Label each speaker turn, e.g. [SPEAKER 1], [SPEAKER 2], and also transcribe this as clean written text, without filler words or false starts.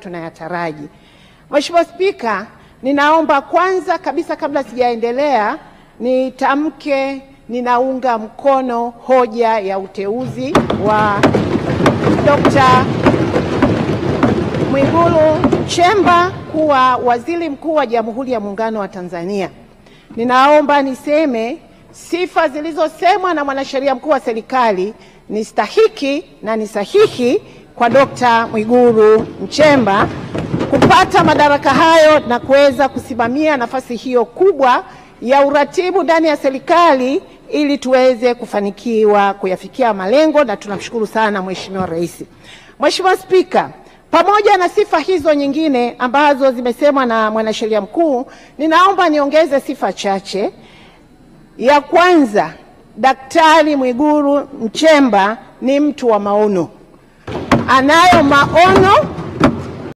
[SPEAKER 1] tunayataraji. Mheshimiwa Spika, ninaomba kwanza kabisa kabla sijaendelea nitamke ninaunga mkono hoja ya uteuzi wa Dr. Mwigulu Nchemba kuwa Waziri Mkuu wa Jamhuri ya Muungano wa Tanzania. Ninaomba niseme sifa zilizosemwa na mwanasheria mkuu wa serikali ni stahiki na ni sahihi kwa Dr. Mwigulu Nchemba kupata madaraka hayo na kuweza kusimamia nafasi hiyo kubwa ya uratibu ndani ya serikali ili tuweze kufanikiwa kuyafikia malengo, na tunamshukuru sana Mheshimiwa Rais. Mheshimiwa Spika, pamoja na sifa hizo nyingine ambazo zimesemwa na mwanasheria mkuu, ninaomba niongeze sifa chache. Ya kwanza, Daktari Mwigulu Nchemba ni mtu wa maono. Anayo maono